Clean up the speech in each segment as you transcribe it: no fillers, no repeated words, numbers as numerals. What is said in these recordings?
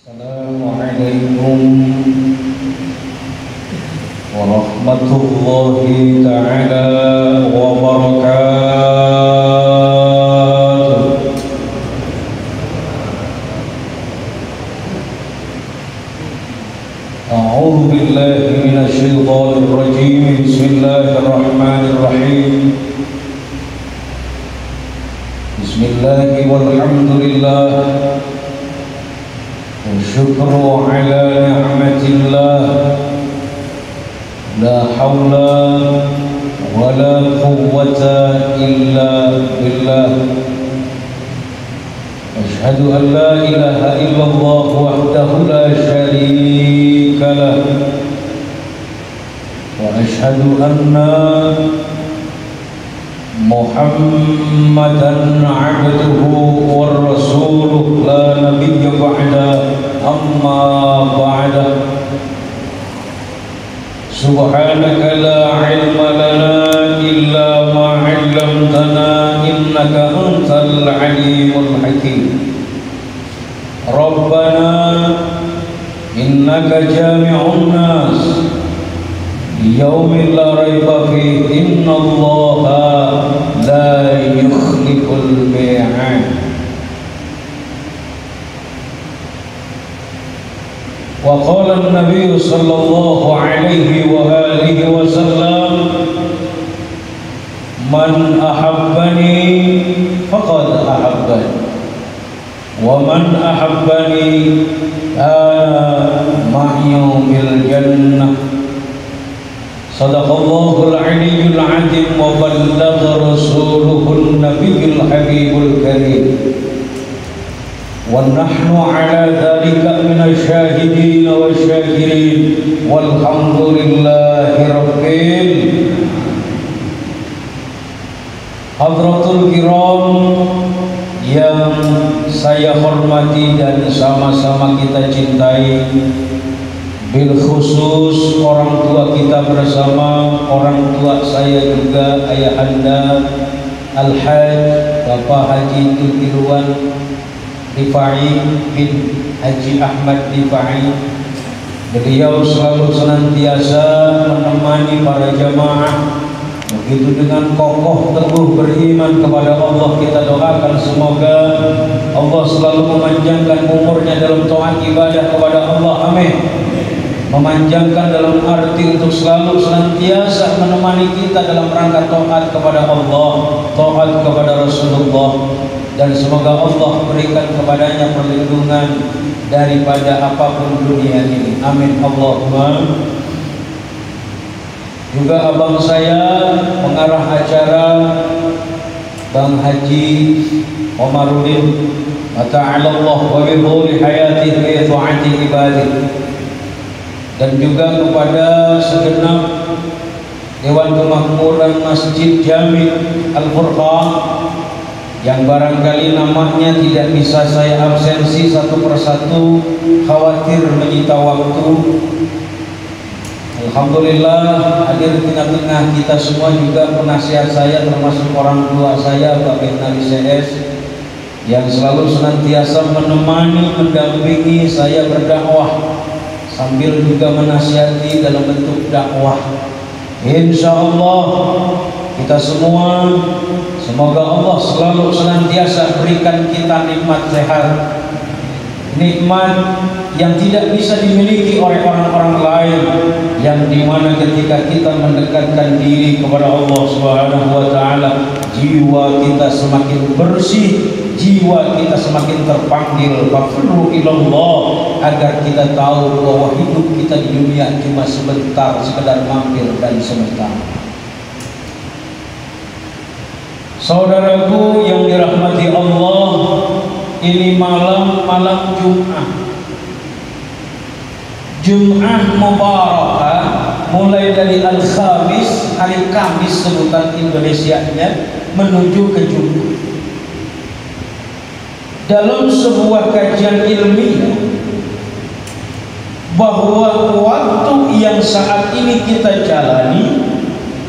Assalamualaikum warahmatullahi ta'ala wabarakatuh. A'udzu billahi minasy syaithanir rajim. Bismillahirrahmanirrahim. Bismillahi walhamdulillah. والشكر على نعمة الله لا حول ولا قوة إلا بالله أشهد أن لا إله إلا الله وحده لا شريك له وأشهد أن محمدا عبده ورسوله لا نبي بعده أما بعد سبحانك لا علم لنا إلا ما علمتنا إنك أنت العليم الحكيم ربنا إنك جامع الناس يوم لا ريب فيه إن الله لا يخلف الميعاد وقال النبي صلى الله عليه وآله وسلم من أحبني فقد أحبني ومن أحبني أنا معي بالجنة صدق الله العلي العظيم وبلغ رسوله النبي الحبيب الكريم ونحن على ذلك من الشاهدين والشاكرين والحمد لله رب Hadratul Kiram yang saya hormati dan sama-sama kita cintai, bil khusus orang tua kita bersama, orang tua saya juga, ayahanda Al-Hajj Bapak Haji Tukiruan Rifai bin Haji Ahmad Rifai. Beliau selalu senantiasa menemani para jamaah, begitu dengan kokoh teguh beriman kepada Allah. Kita doakan semoga Allah selalu memanjangkan umurnya dalam taat ibadah kepada Allah, amin. Memanjangkan dalam arti untuk selalu senantiasa menemani kita dalam rangka taat kepada Allah, taat kepada Rasulullah, dan semoga Allah berikan kepadanya perlindungan daripada apapun dunia ini, amin Allahumma. Juga abang saya pengarah acara Bang Haji Omarudin Ta'ala Allah wa bihuli hayati fi ta'ati ibadih, dan juga kepada segenap Dewan Kemakmuran Masjid Jami Al-Furqan yang barangkali namanya tidak bisa saya absensi satu persatu, khawatir menyita waktu. Alhamdulillah hadir di tengah-tengah kita semua juga penasihat saya, termasuk orang tua saya Bapak Nali CS, yang selalu senantiasa menemani, mendampingi saya berdakwah sambil juga menasihati dalam bentuk dakwah. Insyaallah kita semua semoga Allah selalu senantiasa berikan kita nikmat sehat, nikmat yang tidak bisa dimiliki oleh orang-orang lain, yang dimana ketika kita mendekatkan diri kepada Allah Subhanahu wa Ta'ala, jiwa kita semakin bersih, jiwa kita semakin terpanggil fafirru ilallah, agar kita tahu bahwa hidup kita di dunia cuma sebentar, sekedar mampir dan sebentar. Saudaraku yang dirahmati Allah, ini malam Jumat, Jum'ah Mubarakah, mulai dari Al-Khamis, hari Kamis sebutan Indonesianya, menuju ke Jumat. Dalam sebuah kajian ilmiah bahwa waktu yang saat ini kita jalani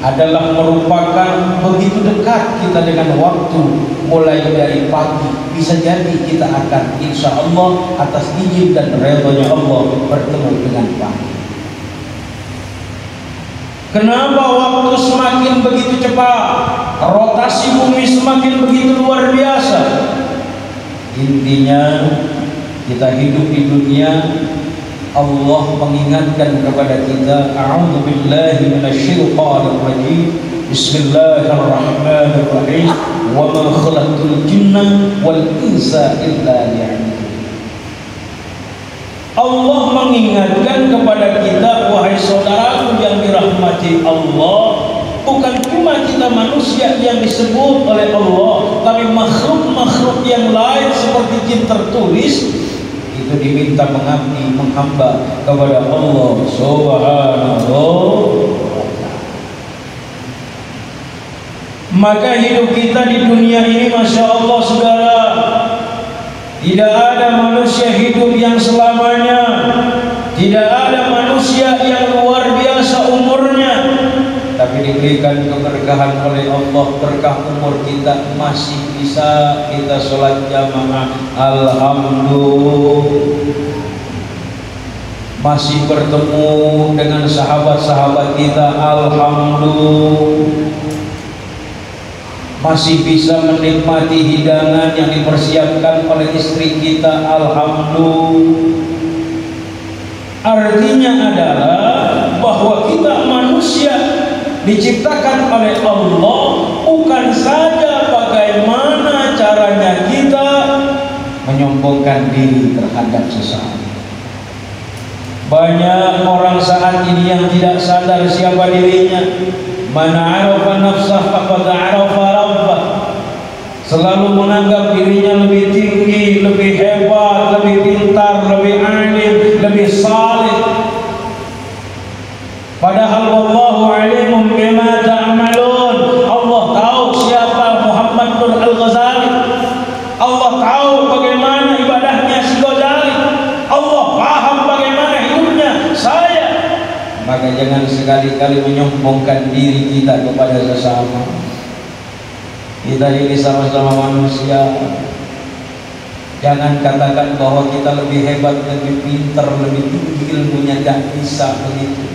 adalah merupakan begitu dekat kita dengan waktu, mulai dari pagi. Bisa jadi kita akan insya Allah atas izin dan redhonya Allah bertemu dengan pagi. Kenapa waktu semakin begitu cepat, rotasi bumi semakin begitu luar biasa? Intinya kita hidup di dunia, Allah mengingatkan kepada kita, a'udzu billahi minasyaitonir rajim, bismillahirrahmanirrahim, wa ma khalaqtul jinna wal insa illa liya'budun. Allah mengingatkan kepada kita, wahai saudaraku yang dirahmati Allah, bukan cuma kita manusia yang disebut oleh Allah, tapi makhluk-makhluk yang lain seperti jin tertulis itu diminta mengabdi, menghamba kepada Allah Subhanahu. Maka hidup kita di dunia ini, masya Allah saudara, tidak ada manusia hidup yang selamanya, tidak ada manusia yang luar biasa umurnya, tapi diberikan keberkahan oleh Allah, berkah umur kita masih bisa kita sholat jamaah, alhamdulillah, masih bertemu dengan sahabat-sahabat kita, alhamdulillah, masih bisa menikmati hidangan yang dipersiapkan oleh istri kita, alhamdulillah. Artinya adalah bahwa kita manusia diciptakan oleh Allah bukan saja bagaimana caranya kita menyombongkan diri terhadap sesama. Banyak orang saat ini yang tidak sadar siapa dirinya. Man 'arafa nafsah faqad 'arafa rabbah. Selalu menganggap dirinya lebih tinggi, lebih hebat, lebih pintar, lebih alim, lebih saleh. Padahal wallahu alimun bima ta'malun. Allah tahu siapa Muhammad bin Al-Ghazali. Allah tahu bagaimana ibadahnya si Ghazali. Allah paham bagaimana hidupnya saya. Maka jangan sekali-kali menyombongkan diri kita kepada sesama. Kita ini sama-sama manusia. Jangan katakan bahwa kita lebih hebat, lebih pintar, lebih tinggi ilmunya. Tidak bisa begitu.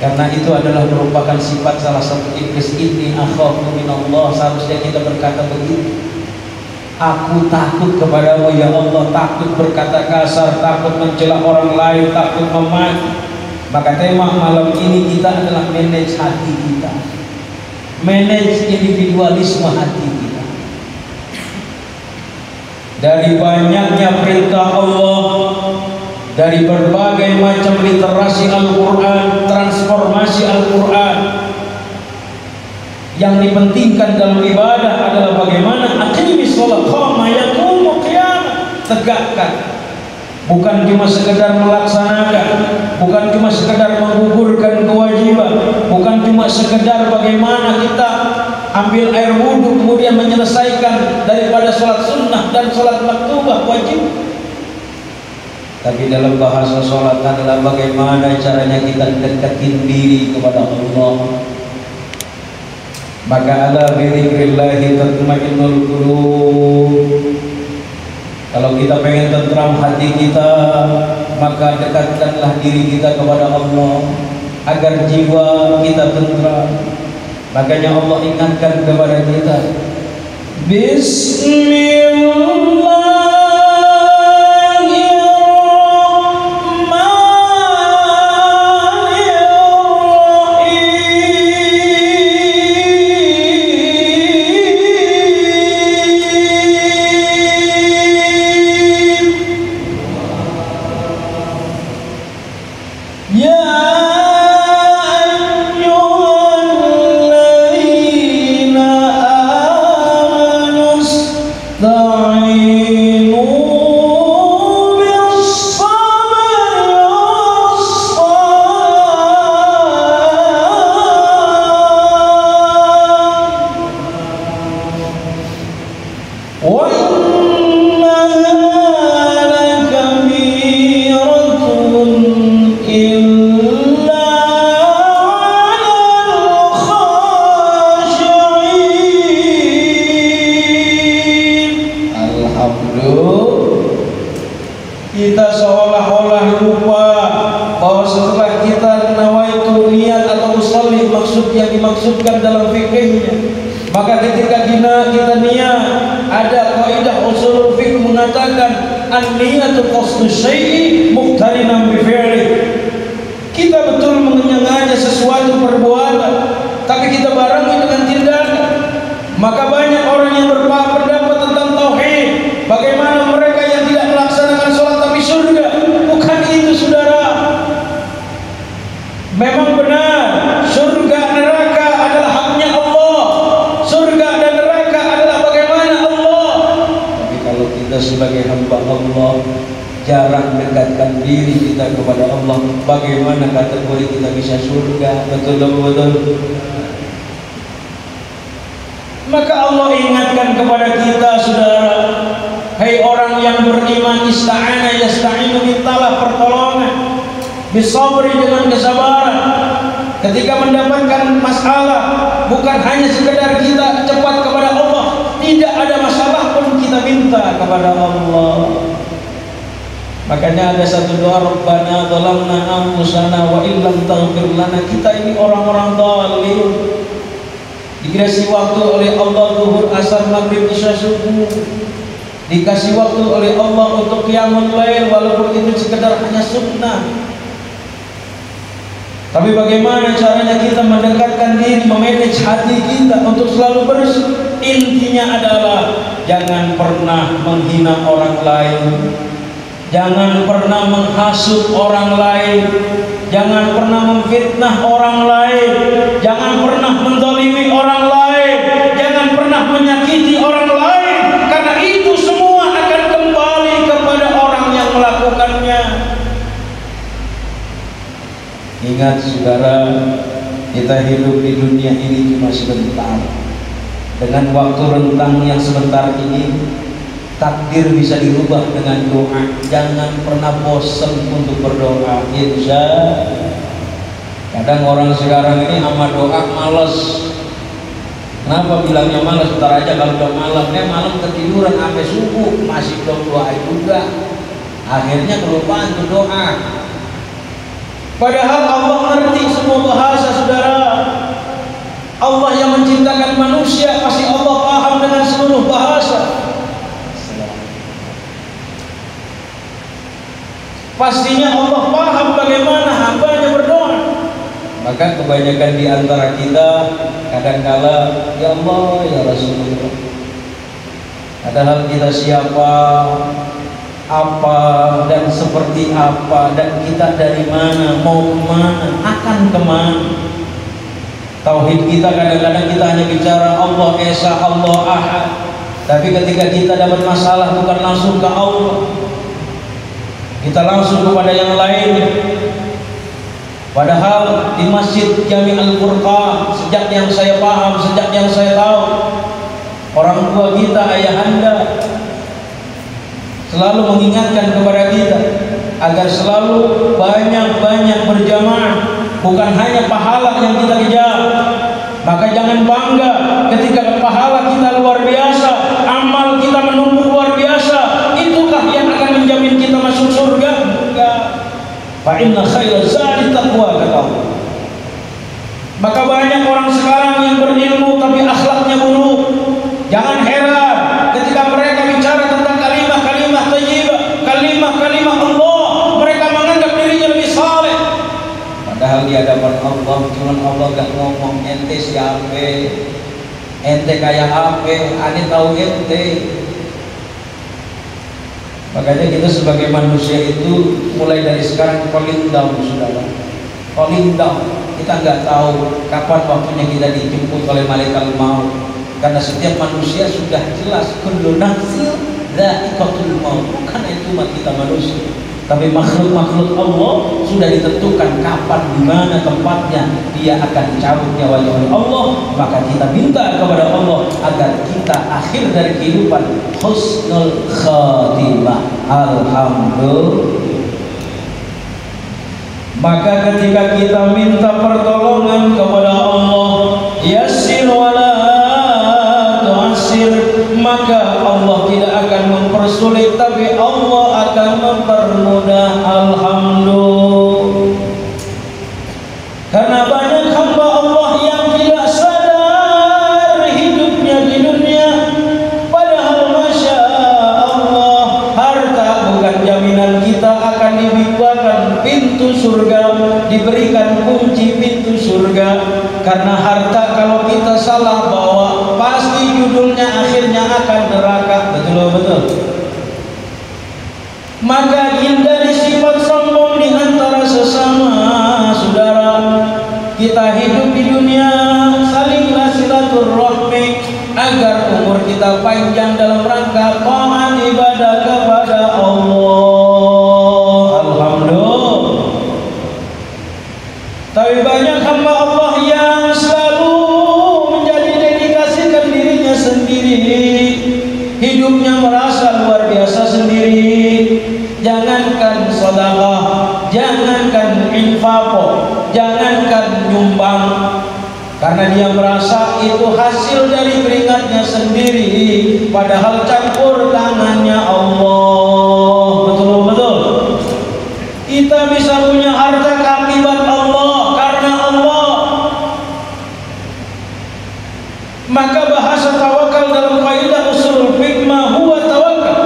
Karena itu adalah merupakan sifat salah satu iblis. Inni akhafu minallah. Seharusnya kita berkata begitu. Aku takut kepadamu ya Allah, takut berkata kasar, takut mencela orang lain, takut memaki. Maka tema malam ini kita adalah manage hati kita, manage individualisme hati kita. Dari banyaknya perintah Allah, dari berbagai macam literasi Al-Quran, transformasi Al-Quran, yang dipentingkan dalam ibadah adalah bagaimana aqimis shalah qama yaqumu qiyamah, tegakkan. Bukan cuma sekedar melaksanakan, bukan cuma sekedar menggugurkan kewajiban, bukan cuma sekedar bagaimana kita ambil air wudhu kemudian menyelesaikan daripada sholat sunnah dan sholat maktubah wajib. Tapi dalam bahasa sholat adalah bagaimana caranya kita deketin diri kepada Allah. Maka ala bidzikrillahi tatma'innul qulub. Kalau kita pengen tentram hati kita, maka dekatkanlah diri kita kepada Allah agar jiwa kita tentram. Makanya Allah ingatkan kepada kita, Bismillah. Ta'in Kita seolah-olah lupa bahwa setelah kita nawaitu niat atau usolli, maksud yang dimaksudkan dalam fikihnya, maka ketika kita niat, ada kaidah usul fikih mengatakan an-niyatu qasdu syai'i muqtarinan bi fi'li. Kita betul menyengaja sesuatu perbuatan, tapi kita barengi dengan tindakan. Maka banyak orang yang berpendapat tentang tauhid, bagaimana mereka yang tidak melaksanakan sholat tapi surga. Bukan itu, saudara. Memang benar surga neraka adalah haknya Allah. Surga dan neraka adalah bagaimana Allah. Tapi kalau kita sebagai hamba Allah jarang mendekatkan diri kita kepada Allah, bagaimana kategori kita bisa surga? Betul. Maka Allah ingatkan kepada kita, saudara, hai orang yang beriman, ista'ana yasta'inu, mintalah pertolongan, bisabri, dengan kesabaran. Ketika mendapatkan masalah, bukan hanya sekedar kita cepat kepada Allah, tidak ada masalah pun kita minta kepada Allah. Makanya ada satu doa, Rabbana dhalamna anfusana wa illam taghfir lana. Kita ini orang-orang zalim, dikasih waktu oleh Allah zuhur, asar, maghrib, isya, subuh, dikasih waktu oleh Allah untuk qiyamul lail, walaupun itu sekedar hanya sunnah. Tapi bagaimana caranya kita mendekatkan diri, memanage hati kita untuk selalu bersih? Intinya adalah jangan pernah menghina orang lain, jangan pernah menghasut orang lain, jangan pernah memfitnah orang lain, jangan pernah menzalimi orang lain, jangan pernah menyakiti orang lain, karena itu semua akan kembali kepada orang yang melakukannya. Ingat, saudara, kita hidup di dunia ini cuma sebentar. Dengan waktu rentang yang sebentar ini, takdir bisa dirubah dengan doa. Jangan pernah bosan untuk berdoa. Insya. Kadang orang sekarang ini sama doa males. Kenapa bilangnya males? Bentar aja kalau udah malam. Malam ketiduran sampai subuh masih belum doa juga. Akhirnya kelupaan tuh doa. Padahal Allah ngerti semua bahasa, saudara. Allah yang menciptakan manusia, pasti Allah paham dengan seluruh bahasa. Pastinya Allah paham bagaimana hambanya berdoa. Maka kebanyakan di antara kita kadangkala, ya Allah, ya Rasulullah, padahal kita siapa, apa, dan seperti apa, dan kita dari mana, mau kemana, akan kemana. Tauhid kita kadang-kadang kita hanya bicara Allah Esa, Allah Ahad, tapi ketika kita dapat masalah bukan langsung ke Allah, kita langsung kepada yang lain. Padahal di Masjid Jami' Al-Furqan, sejak yang saya paham, sejak yang saya tahu, orang tua kita, ayahanda selalu mengingatkan kepada kita agar selalu banyak-banyak berjamaah, bukan hanya pahala yang kita kejar. Maka jangan bangga ketika pahala kita luar biasa, amal kita menumpuk luar biasa, itukah yang akan menjamin kita masuk surga? Enggak. Fa inna khairaz zadi taqwa, kata Allah. Maka banyak orang sekarang yang berilmu tapi akhlaknya buruk. Jangan heran ketika mereka bicara tentang kalimat-kalimat thayyibah, kalimat-kalimat Allah, mereka menganggap dirinya lebih saleh. Padahal di hadapan Allah, cuma Allah gak ngomong ente siapa, ente kayak apa, ane tahu ente. Makanya kita sebagai manusia itu mulai dari sekarang falling down, saudara. Falling down. Kita nggak tahu kapan waktunya kita dijemput oleh malaikat maut. Karena setiap manusia sudah jelas kullu nafsin dha'iqatul maut. Bukan itu cuma kita manusia, tapi makhluk-makhluk Allah sudah ditentukan kapan, di mana tempatnya dia akan dicabut nyawanya oleh Allah. Maka kita minta kepada Allah agar kita akhir dari kehidupan husnul khatimah. Alhamdulillah. Maka ketika kita minta pertolongan kepada Allah, yassir wala tu'assir, maka Allah tidak akan mempersulit, tapi Allah akan mempermudah. Alhamdulillah. Karena banyak hamba Allah yang tidak sadar hidupnya di dunia. Padahal Masya Allah, harta bukan jaminan kita akan dibukakan pintu surga, diberikan kunci pintu surga. Karena harta kalau kita salah bawa, pasti judulnya akhirnya akan neraka. Betul. Maka hindari sifat sombong di antara sesama saudara. Kita hidup di dunia, salinglah silaturahmi agar umur kita panjang dalam rangka taat ibadah kepada Allah. Alhamdulillah. Tapi banyak hamba Allah yang selalu menjadi dedikasikan dirinya sendiri, hidupnya merasa luar biasa sendiri. Jangankan sedekah, jangankan infak, jangankan nyumbang, karena dia merasa itu hasil dari keringatnya sendiri, padahal campur tangannya Allah. Betul. Kita bisa punya harta akibat Allah, karena Allah. Maka bahasa tawakal dalam kaidah usul fiqh huwa tawakkal.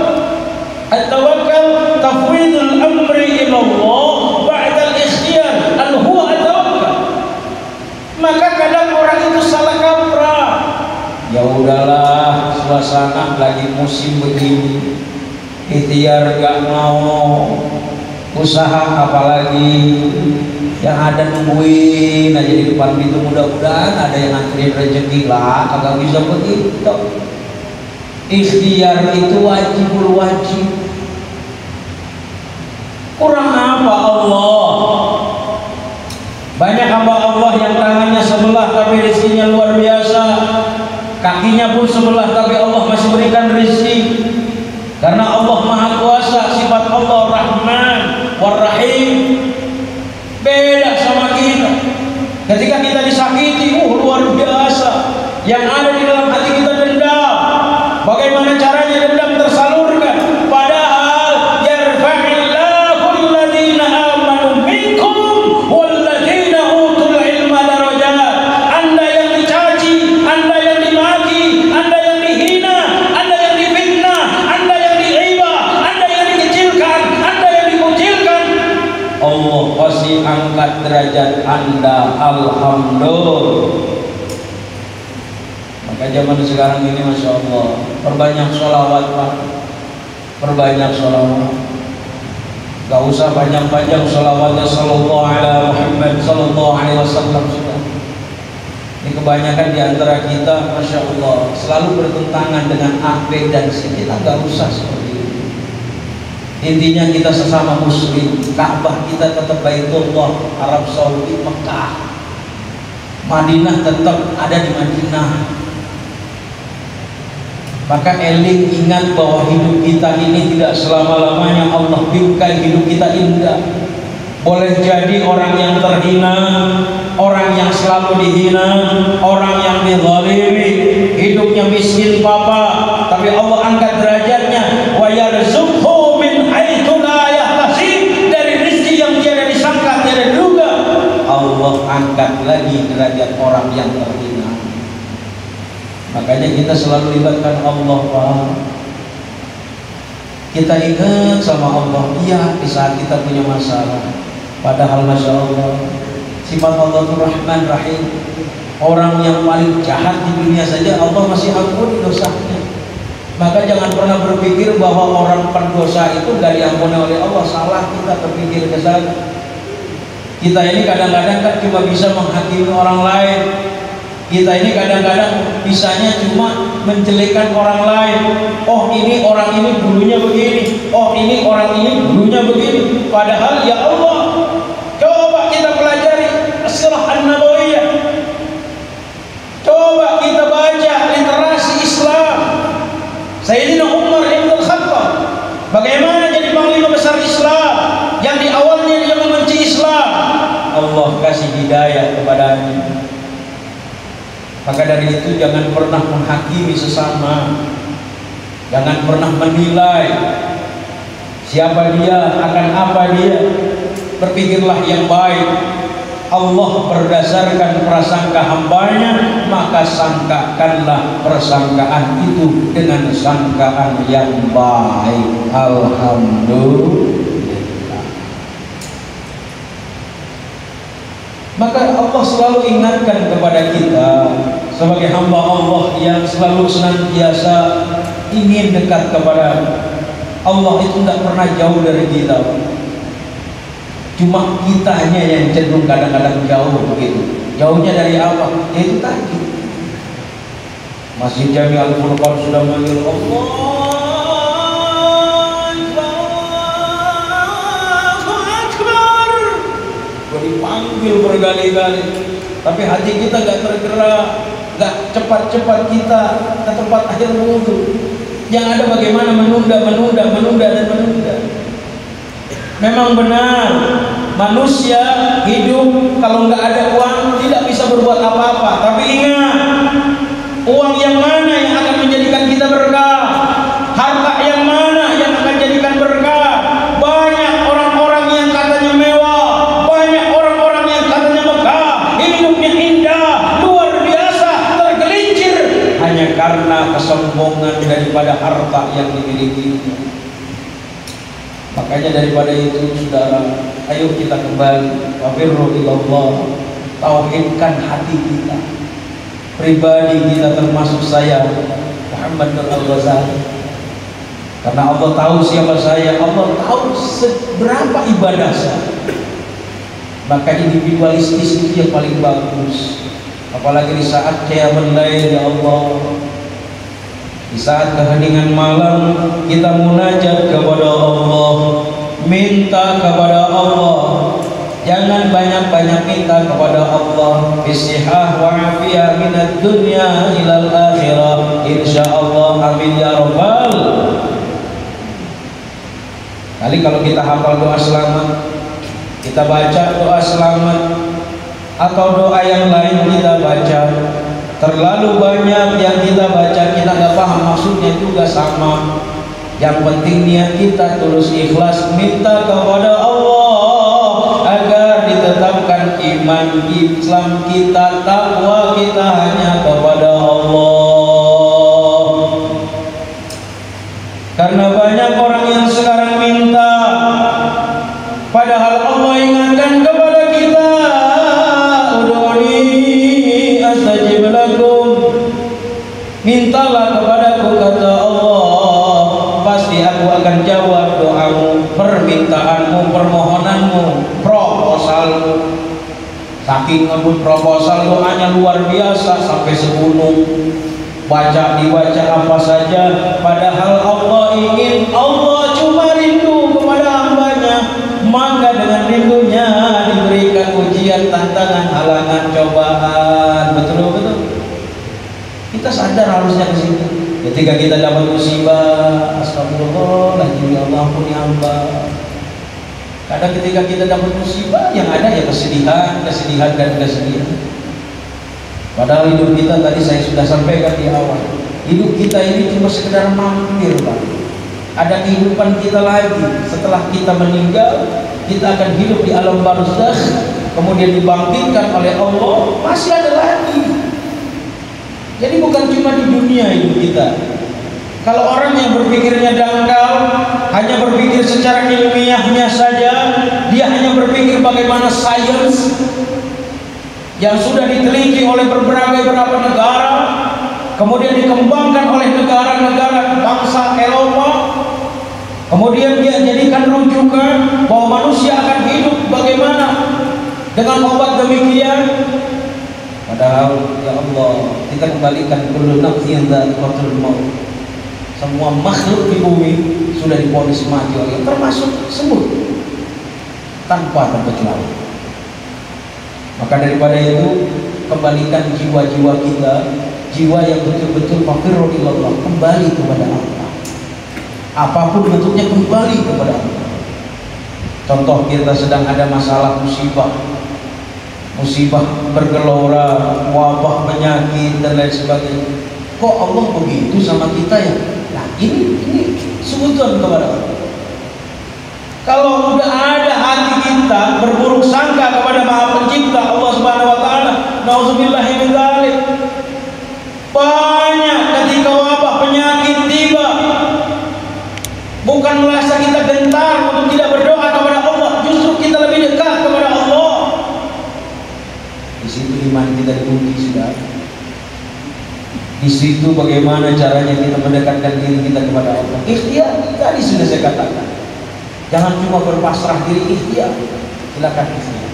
At-tawakkal tafwidul amri ila Allah ba'da al-ikhtiyar, al huwa at-tawakkal. Maka kadang orang itu salah kaprah. Ya udahlah, suasana lagi musim begini, ikhtiar gak mau, usaha apalagi, yang ada nungguin aja di depan pintu, mudah-mudahan ada yang nganterin rezeki lah. Kagak bisa begitu. Ikhtiar itu wajibul wajib. Kurang apa Allah? Banyak hamba Allah yang tangannya sebelah tapi rezekinya luar biasa, kakinya pun sebelah tapi Allah masih berikan rezeki. Karena Allah Maha Kuasa, sifat Allah Rahman War-Rahim. Beda sama kita. Ketika kita disakiti, luar biasa. Yang ada di dalam hati kita dendam. Bagaimana caranya dendam tersalurkan? Padahal yarfa'illahu alladhina amanu minkum walladhina utul ilma darajat. Anda yang dicaci, Anda yang dimaki, Anda yang dihina, Anda yang difitnah, Anda yang diibah, Anda yang dikecilkan, Anda yang dikucilkan, Allah pasti angkat derajat Anda. Alhamdulillah. Maka zaman sekarang ini Masya Allah, perbanyak sholawat Pak, perbanyak sholawat. Gak usah panjang-panjang sholawatnya sallallahu alaihi Muhammad sallallahu alaihi wasallam sudah. Ini kebanyakan di antara kita Masya Allah selalu bertentangan dengan A, B dan C. Kita gak usah seperti itu. Intinya kita sesama muslim. Ka'bah kita tetap Baitullah, Arab Saudi, Mekah, Madinah tetap ada di Madinah. Maka eling ingat bahwa hidup kita ini tidak selama-lamanya Allah bingkai hidup kita indah. Boleh jadi orang yang terhina, orang yang selalu dihina, orang yang dizalimi, hidupnya miskin papa, tapi Allah angkat derajatnya. Wa yarzuqhu min haitsu la yahtasib, dari rezeki yang tiada disangka, tiada diduga. Allah angkat lagi derajat orang yang terhina. Makanya kita selalu libatkan Allah Pak. Kita ingat sama Allah, iya, di saat kita punya masalah. Padahal Masya Allah, sifat Allah itu Rahman Rahim. Orang yang paling jahat di dunia saja Allah masih ampuni dosanya. Maka jangan pernah berpikir bahwa orang pendosa itu gak diampuni oleh Allah. Salah kita berpikir ke sana. Kita ini kadang-kadang kan cuma bisa menghakimi orang lain. Kita ini kadang-kadang bisanya cuma menjelekkan orang lain. Oh ini orang ini dulunya begini, oh ini orang ini dulunya begini. Padahal ya Allah, coba kita pelajari as-sirah an-nabawiyah. Coba kita baca literasi Islam. Sayyidina Umar Ibn Khattab bagaimana jadi panglima besar Islam yang di awalnya dia membenci Islam. Allah kasih hidayah kepadanya. Maka dari itu jangan pernah menghakimi sesama, jangan pernah menilai. siapa dia, akan apa dia. Berpikirlah yang baik. Allah berdasarkan prasangka hambanya, maka sangkakanlah persangkaan itu dengan sangkaan yang baik. Alhamdulillah. Maka Allah selalu ingatkan kepada kita sebagai hamba Allah yang selalu senantiasa ingin dekat kepada Allah, itu tidak pernah jauh dari kita. Cuma kitanya yang cenderung kadang-kadang jauh begitu. Jauhnya dari apa? Ya itu tadi. Masjid Jami Al-Furqan sudah manggil Allah Akbar. Dipanggil berkali-kali, tapi hati kita gak tergerak, gak cepat-cepat kita ke tempat akhir wudhu. Yang ada bagaimana menunda dan menunda. Memang benar, manusia hidup kalau nggak ada uang tidak bisa berbuat apa-apa. Tapi ingat, uang yang mana yang akan menjadikan kita berkah? Harta yang mana yang akan jadikan berkah? Banyak orang-orang yang katanya mewah, banyak orang-orang yang katanya megah, hidupnya indah, luar biasa, tergelincir hanya karena kesombongan daripada harta yang dimiliki. Makanya daripada itu, saudara, ayo kita kembali wafirru ilallah, tauhidkan hati kita, pribadi kita, termasuk saya Muhammad Nur Al-Ghazali. Karena Allah tahu siapa saya, Allah tahu seberapa ibadah saya. Maka individualistis itu yang paling bagus. Apalagi di saat qiyamul lail, ya Allah, di saat keheningan malam kita munajat kepada Allah, minta kepada Allah. Jangan banyak-banyak minta kepada Allah. Bisihah wa afiyah minad dunya ilal akhirah, insyaallah, amin ya rabbal. Kali kalau kita hafal doa selamat, kita baca doa selamat, atau doa yang lain kita baca, terlalu banyak yang kita baca, kita nggak paham maksudnya juga sama. Yang penting niat kita tulus, ikhlas, minta kepada Allah agar ditetapkan iman Islam kita, takwa kita hanya kepada Allah. Karena banyak orang yang sekarang minta, padahal Allah ingatkan kepada kita, ud'uni astajib lakum, mintalah kepadaku, kata Allah, pasti aku akan jawab doamu, permintaanmu, permohonanmu, proposalmu. Saking ngebut proposal, doanya luar biasa sampai segunung, dibaca apa saja, padahal Allah ingin, Allah cuma rindu kepada hambanya. Maka dengan rindunya diberikan ujian, tantangan, halangan, cobaan. Betul. Kita sadar harusnya ke situ. Ketika kita dapat musibah, astagfirullahaladzim, ya Allah ampuni hamba. Kadang ketika kita dapat musibah, yang ada ya kesedihan. Padahal hidup kita, tadi saya sudah sampaikan di awal, hidup kita ini cuma sekedar mampir, Pak. Ada kehidupan kita lagi setelah kita meninggal. Kita akan hidup di alam barzakh, kemudian dibangkitkan oleh Allah, masih ada lagi. Jadi bukan cuma di dunia hidup kita. Kalau orang yang berpikirnya dangkal, hanya berpikir secara ilmiahnya saja, dia hanya berpikir bagaimana sains yang sudah diteliti oleh beberapa negara, kemudian dikembangkan oleh negara-negara bangsa Eropa, kemudian dia jadikan rujukan bahwa manusia akan hidup bagaimana dengan obat demikian. Padahal ya Allah, kita kembalikan kullu nafsin dha'iqatul maut. Semua makhluk di bumi sudah divonis mati oleh, termasuk semut, tanpa terkecuali. Maka daripada itu, kembalikan jiwa-jiwa kita, jiwa yang betul-betul mafirru ilallah, kembali kepada Allah. Apapun bentuknya, kembali kepada Allah. Contoh, kita sedang ada masalah musibah bergelora, wabah, penyakit dan lain sebagainya. Kok Allah begitu sama kita ya? Nah ini sujud kepada Allah. Kalau udah ada hati kita berburuk sangka kepada Maha Pencipta Allah Subhanahu wa taala, nauzubillahi min dzalik. Banyak ketika wabah penyakit tiba, bukan merasa kita gentar untuk tidak berdoa kepada Allah, justru kita lebih dekat kepada Allah. Di situ iman kita diuji sudah. Di situ bagaimana caranya kita mendekatkan diri kita kepada Allah. Ikhtiar, tadi sudah saya katakan. Jangan cuma berpasrah diri, ikhtiar. Silakan ikhtiar.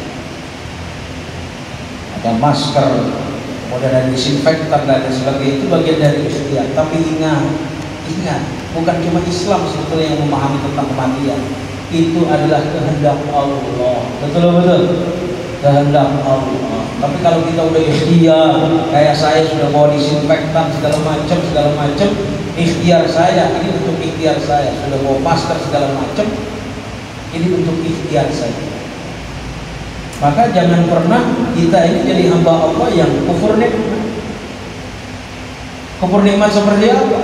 Ada masker, kemudian ada disinfektan dan sebagainya, itu bagian dari ikhtiar. Tapi ingat, bukan cuma Islam sebetulnya yang memahami tentang kematian. Itu adalah kehendak Allah. Betul. Kehendak Allah. Tapi kalau kita udah ikhtiar, kayak saya sudah bawa disinfektan segala macam, ikhtiar saya, ini untuk ikhtiar saya, sudah bawa masker segala macam, ini untuk ikhtiar saya. Maka jangan pernah kita ini jadi hamba Allah yang kufur nikmat. Kufur nikmat seperti apa?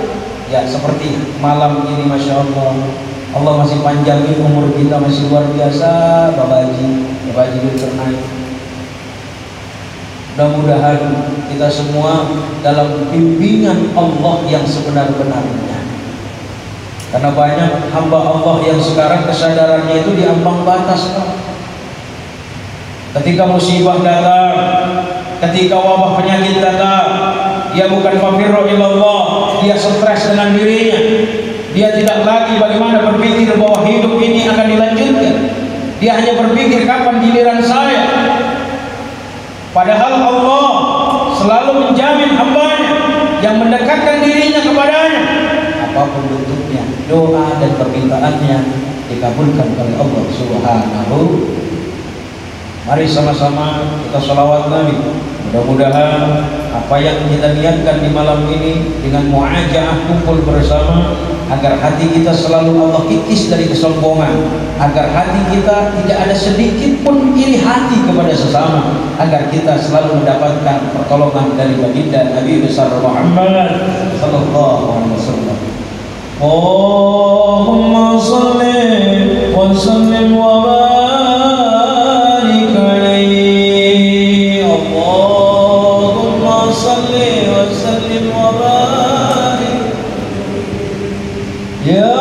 Ya seperti malam ini, masya Allah, Allah masih panjangin umur kita, masih luar biasa. Bapak Haji Zulkarnain. Mudah-mudahan kita semua dalam bimbingan Allah yang sebenar-benarnya. Karena banyak hamba Allah yang sekarang kesadarannya itu diambang batas. Ketika musibah datang, ketika wabah penyakit datang, dia bukan fafirru ilallah, dia stres dengan dirinya. Dia tidak lagi bagaimana berpikir bahwa hidup ini akan dilanjutkan. Dia hanya berpikir kapan giliran saya. Padahal Allah selalu menjamin hambanya yang mendekatkan dirinya kepadanya, apapun bentuknya, doa dan permintaannya dikabulkan oleh Allah Subhanahu. Mari sama-sama kita sholawat Nabi. Mudah-mudahan apa yang kita niatkan di malam ini dengan mu'ajaah kumpul bersama, agar hati kita selalu Allah kikis dari kesombongan, agar hati kita tidak ada sedikit pun iri hati kepada sesama, agar kita selalu mendapatkan pertolongan dari baginda Nabi besar Muhammad sallallahu alaihi wasallam. Allahumma shalli wa sallim wa barik alaihi. Allahumma shalli wa sallim wa barik ya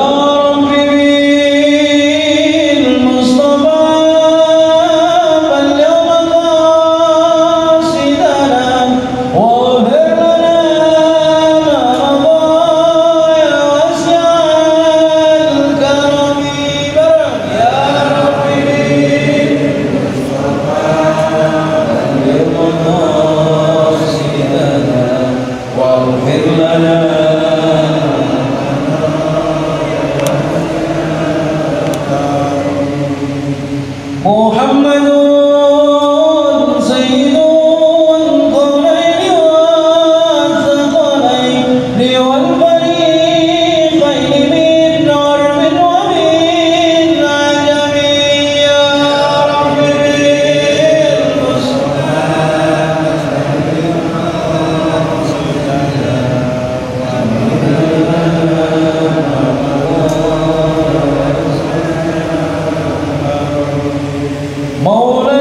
Maula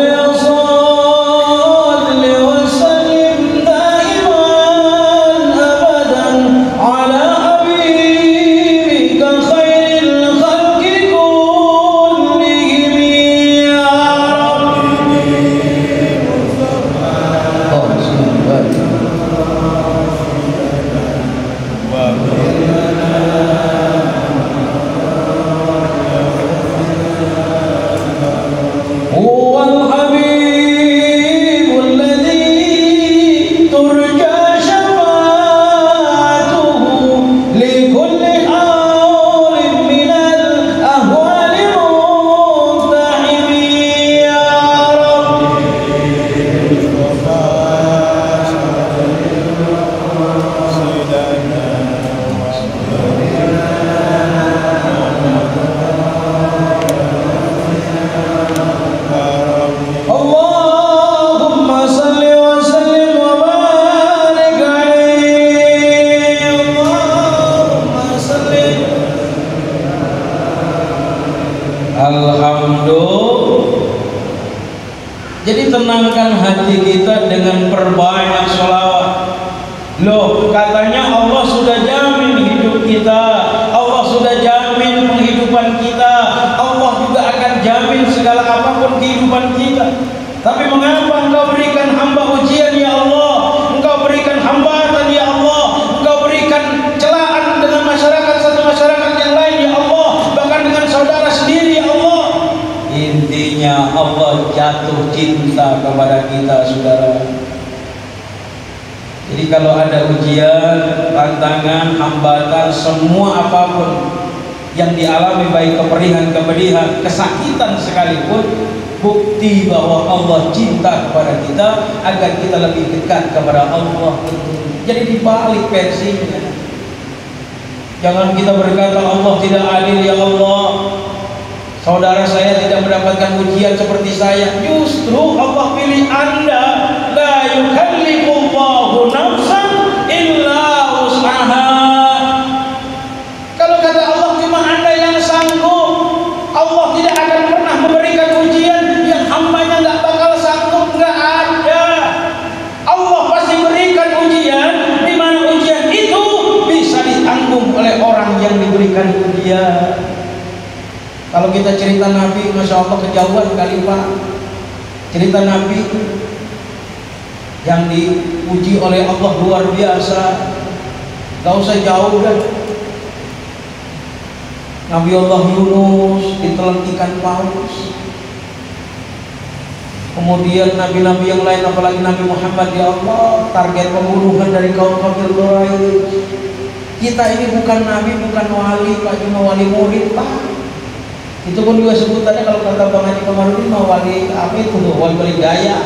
Alhamdulillah. Jadi tenangkan hati kita dengan perbanyak sholawat. Loh, katanya Allah sudah jamin hidup kita, Allah sudah jamin penghidupan kita, Allah juga akan jamin segala apapun kehidupan kita. Tapi mengapa Engkau berikan hamba ujian ya Allah? Engkau berikan hambatan ya Allah? Engkau berikan celaan dengan masyarakat, satu masyarakat yang lain ya Allah, bahkan dengan saudara sendiri ya Allah. Intinya Allah jatuh cinta kepada kita, saudara. Jadi kalau ada ujian, tantangan, hambatan, semua apapun yang dialami, baik kepedihan, kesakitan sekalipun, bukti bahwa Allah cinta kepada kita agar kita lebih dekat kepada Allah. Jadi dibalik versinya. Jangan kita berkata Allah tidak adil ya Allah, saudara saya tidak mendapatkan ujian seperti saya. Justru Allah pilih Anda. La yukallifullahu nafsan illa wus'aha. Kalau kata Allah cuma Anda yang sanggup, Allah tidak akan pernah memberikan ujian yang hambanya nggak bakal sanggup. Nggak ada. Allah pasti berikan ujian di mana ujian itu bisa ditanggung oleh orang yang diberikan ujian. Kalau kita cerita Nabi, Masya Allah kejauhan kali Pak. Cerita Nabi yang diuji oleh Allah luar biasa. Gak usah jauh dah. Nabi Allah Yunus ditelan ikan paus. Kemudian nabi-nabi yang lain, apalagi Nabi Muhammad, ya Allah, target pembunuhan dari kaum kafir Quraisy. Kita ini bukan nabi, bukan wali Pak, cuma wali murid Pak. Itu pun juga sebutannya kalau kata Bang Haji Komarudin mau wali apa itu tuh, wali gaya.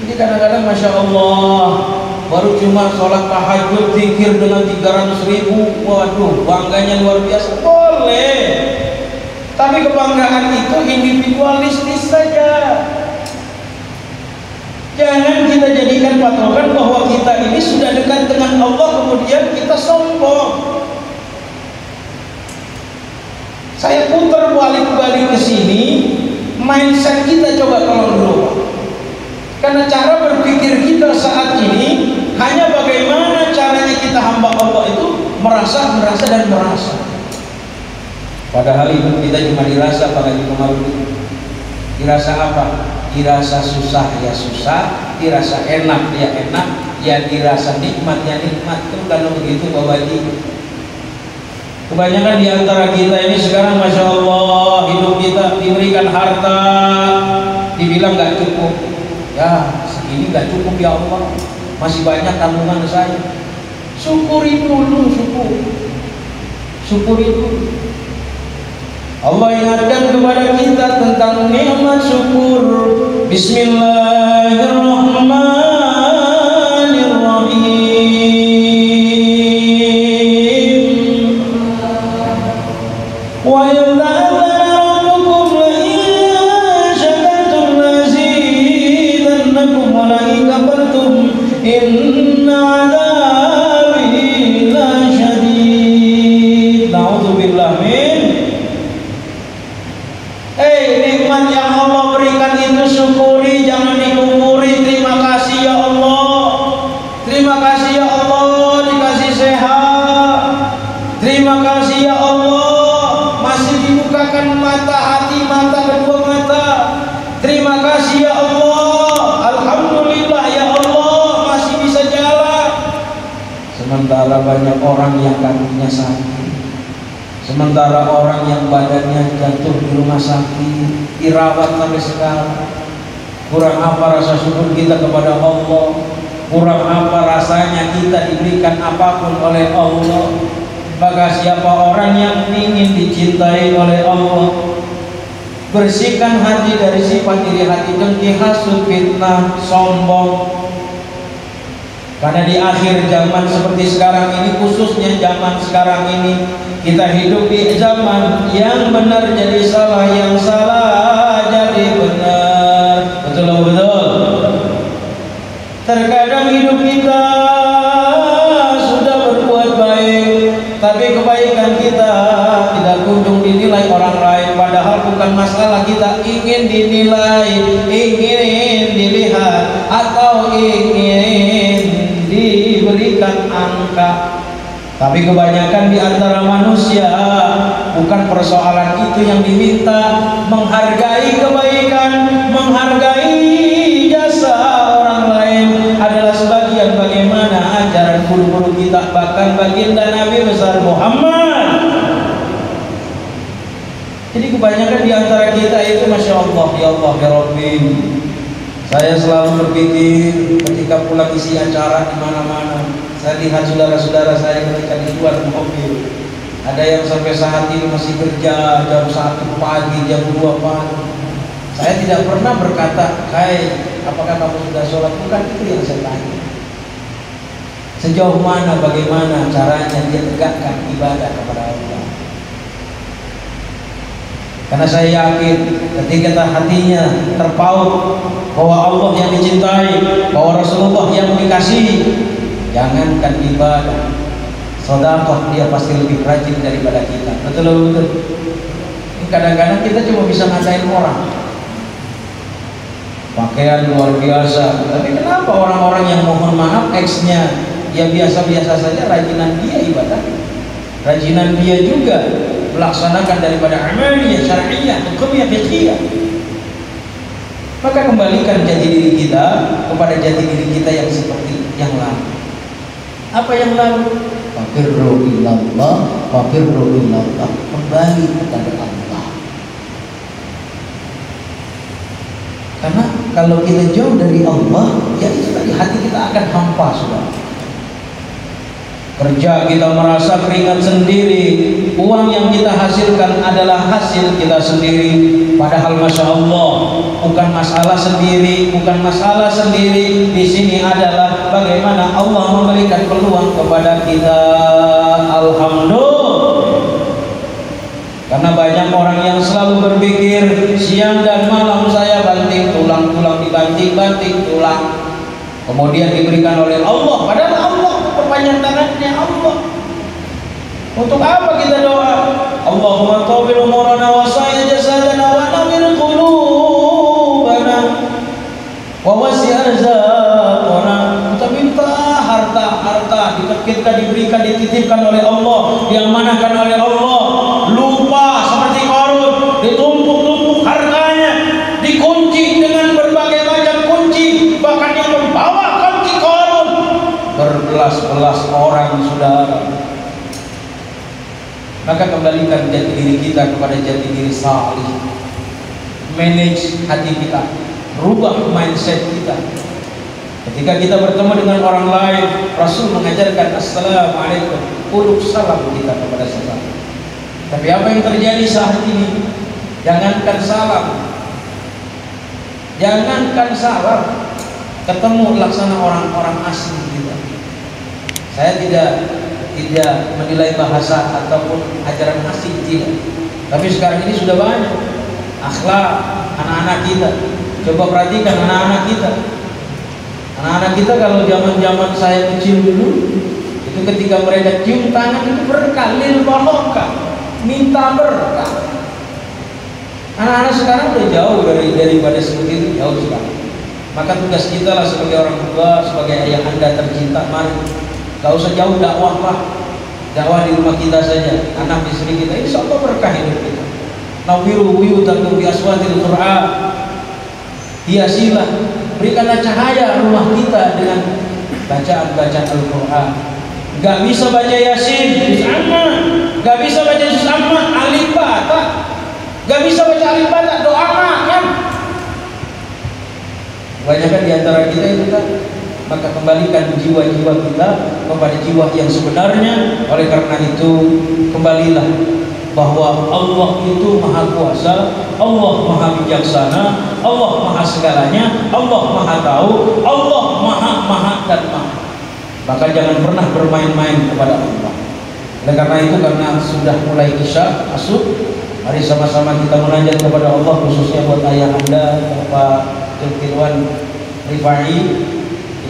Jadi kadang-kadang Masya Allah baru cuma sholat tahajud zikir dengan 300.000, waduh bangganya luar biasa. Boleh, tapi kebanggaan itu individualistis saja. Jangan kita jadikan patokan bahwa kita ini sudah dekat dengan Allah kemudian kita sombong. Saya putar balik-balik ke sini, mindset kita coba tolong dulu. Karena cara berpikir kita saat ini hanya bagaimana caranya kita hamba Allah itu merasa dan merasa. Padahal hidup kita cuma dirasa, apalagi kemarin. Dirasa apa? Dirasa susah ya susah, dirasa enak ya enak, ya dirasa nikmat ya nikmat. Itu kalau begitu Bapak Haji. Kebanyakan di antara kita ini sekarang Masya Allah hidup kita diberikan harta, dibilang gak cukup. Ya segini gak cukup ya Allah, masih banyak tanggungan saya. Syukuri dulu, syukuri dulu. Allah ingatkan kepada kita tentang nikmat syukur. Bismillahirrahmanirrahim. Wa inna adabi la syadid. Na'udzubillah min. Nikmat yang Allah berikan itu syukuri, jangan dikufuri. Terima kasih ya Allah, terima kasih ya Allah dikasih sehat, terima kasih ya Allah masih dibukakan mata hati, mata kedua mata. Terima kasih ya Allah, alhamdulillah ya Allah masih bisa jalan. Sementara banyak orang yang kakinya sakit, sementara orang yang badannya jatuh di rumah sakit, dirawat sampai sekarang. Kurang apa rasa syukur kita kepada Allah? Kurang apa rasanya kita diberikan apapun oleh Allah? Maka siapa orang yang ingin dicintai oleh Allah, bersihkan hati dari sifat iri hati, dengki, hasud, fitnah, sombong. Karena di akhir zaman seperti sekarang ini, khususnya zaman sekarang ini, kita hidup di zaman yang benar jadi salah, yang salah jadi benar. Betul atau betul? Terkadang hidup kita sudah berbuat baik, tapi kebaikan kita tidak kunjung dilihat menilai orang lain, padahal bukan masalah kita ingin dinilai, ingin dilihat, atau ingin diberikan angka. Tapi kebanyakan di antara manusia bukan persoalan itu yang diminta, menghargai kebaikan, menghargai jasa orang lain adalah sebagian bagaimana ajaran guru-guru kita, bahkan baginda Nabi besar Muhammad. Jadi kebanyakan di antara kita itu Masya Allah, ya Allah, ya Rabbi. Saya selalu berpikir ketika pulang isi acara di mana-mana, saya lihat saudara-saudara saya ketika di luar mobil, ada yang sampai saat ini masih kerja jam 1 pagi, jam 2 pagi. Saya tidak pernah berkata, "Hai, apakah kamu sudah sholat?" Bukan itu yang saya tanya. Sejauh mana, bagaimana caranya dia tegakkan ibadah kepada Allah. Karena saya yakin ketika hatinya terpaut bahwa Allah yang dicintai, bahwa Rasulullah yang dikasihi, jangankan ibadah, sedekah dia pasti lebih rajin daripada kita. Betul. Kadang-kadang kita cuma bisa ngatain orang, pakaian luar biasa, tapi kenapa orang-orang yang mohon maaf X-nya ya biasa-biasa saja, rajinan dia ibadah, rajinan dia juga melaksanakan daripada amaliyah syar'iyyah, hukumiyah, fiqhiyah. Maka kembalikan jati diri kita kepada jati diri kita yang seperti yang lalu. Apa yang lalu? Fafirru ilallah, fafirru ilallah. Kembali kepada Allah. Karena kalau kita jauh dari Allah, ya itu tadi, hati kita akan hampa, saudara. Kerja kita merasa keringat sendiri, uang yang kita hasilkan adalah hasil kita sendiri. Padahal Masya Allah, bukan masalah sendiri, bukan masalah sendiri. Di sini adalah bagaimana Allah memberikan peluang kepada kita. Alhamdulillah. Karena banyak orang yang selalu berpikir siang dan malam saya banting tulang, dibanting tulang, kemudian diberikan oleh Allah. Padahal Allah perpanjang tangannya Allah. Untuk apa kita doa? Allahumma tawbil umurana wa sayya jasadana wa nawwir qulubana wa wasi' arzaqana. Kita minta harta kita diberikan, dititipkan oleh Allah, diamanahkan oleh Allah. Lupa seperti Qarun, ditumpuk-tumpuk hartanya, dikunci dengan berbagai macam kunci, bahkan yang membawa kunci Qarun berbelas-belas orang, saudara. Maka kembalikan jati diri kita kepada jati diri salih. Manage hati kita, rubah mindset kita. Ketika kita bertemu dengan orang lain, Rasul mengajarkan assalamualaikum, uluk salam kita kepada sesama. Tapi apa yang terjadi saat ini? Jangankan salam, ketemu laksana orang-orang asing kita. Saya tidak menilai bahasa ataupun ajaran asing, tidak. Tapi sekarang ini sudah banyak akhlak anak-anak kita. Coba perhatikan anak-anak kita. Anak-anak kita kalau zaman-zaman saya kecil dulu, itu ketika mereka cium tangan itu berkah, lil barokah, minta berkah. Anak-anak sekarang udah jauh daripada seperti itu, jauh sekarang. Maka tugas kita lah sebagai orang tua, sebagai ayah anda tercinta, mari gak usah jauh dakwah lah, dakwah di rumah kita saja, anak istri kita, insya Allah berkah hidup kita. Nawiru buyutakum bi aswatil Qur'an, hiasilah, berikanlah cahaya rumah kita dengan bacaan-bacaan Al-Quran. Gak bisa baca Yasin, juz amma, gak bisa baca juz amma, alif bata, gak bisa baca alif bata, doa makan. Kebanyakan di antara kita itu kan. Maka kembalikan jiwa-jiwa kita kepada jiwa yang sebenarnya. Oleh karena itu, kembalilah bahwa Allah itu maha kuasa, Allah maha bijaksana, Allah maha segalanya, Allah maha tahu, Allah maha dan maha. Maka jangan pernah bermain-main kepada Allah. Oleh karena itu, karena sudah mulai isya masuk, mari sama-sama kita munajat kepada Allah, khususnya buat ayah anda Bapak Zulkirwan Rifai.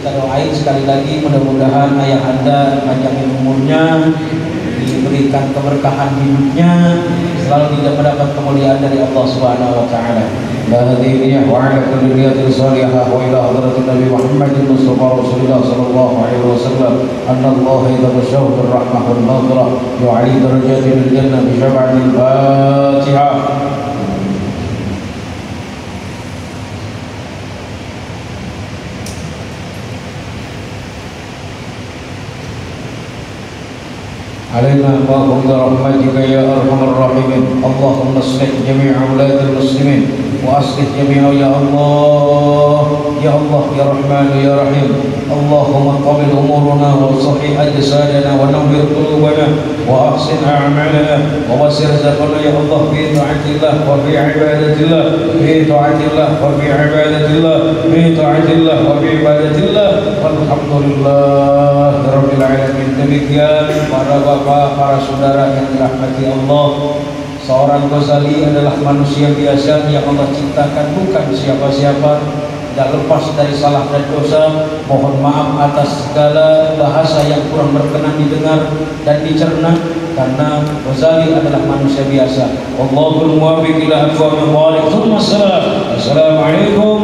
Kita doain sekali lagi, mudah-mudahan ayah anda panjangin umurnya, diberikan keberkahan hidupnya, selalu tidak mendapat kemuliaan dari Allah Subhanahu wa taala. Hadhihi niyyah wa ala kulli niyatin salihah wa ila hadratin Nabi Muhammadin Mustafa Rasulullah sallallahu alaihi wasallam anna Allah idza basyahu bir rahmah wal maghfirah yu'ali darajatin fil jannah bi syafa'atil Fatihah. علينا اللهم برحمتك يا ارحم الراحمين اللهم اصلح جميع اولاد المسلمين واصلح جميع يا الله يا الله يا رحمن يا رحيم اللهم قبل امورنا وصحح اجسادنا ونور قلوبنا واحسن اعمالنا ووسع رزقنا يا الله في طاعه الله وفي عباده الله في طاعه الله وفي عباده الله في طاعه الله وفي عباده الله والحمد لله رب العالمين. Demikian para bapak, para saudara yang dirahmati Allah, seorang Ghazali adalah manusia biasa yang Allah ciptakan bukan siapa-siapa, tidak lepas dari salah dan dosa. Mohon maaf atas segala bahasa yang kurang berkenan didengar dan dicerna, karena Ghazali adalah manusia biasa. Allahul muwaffiq ila aqwamil thaliq. Assalamualaikum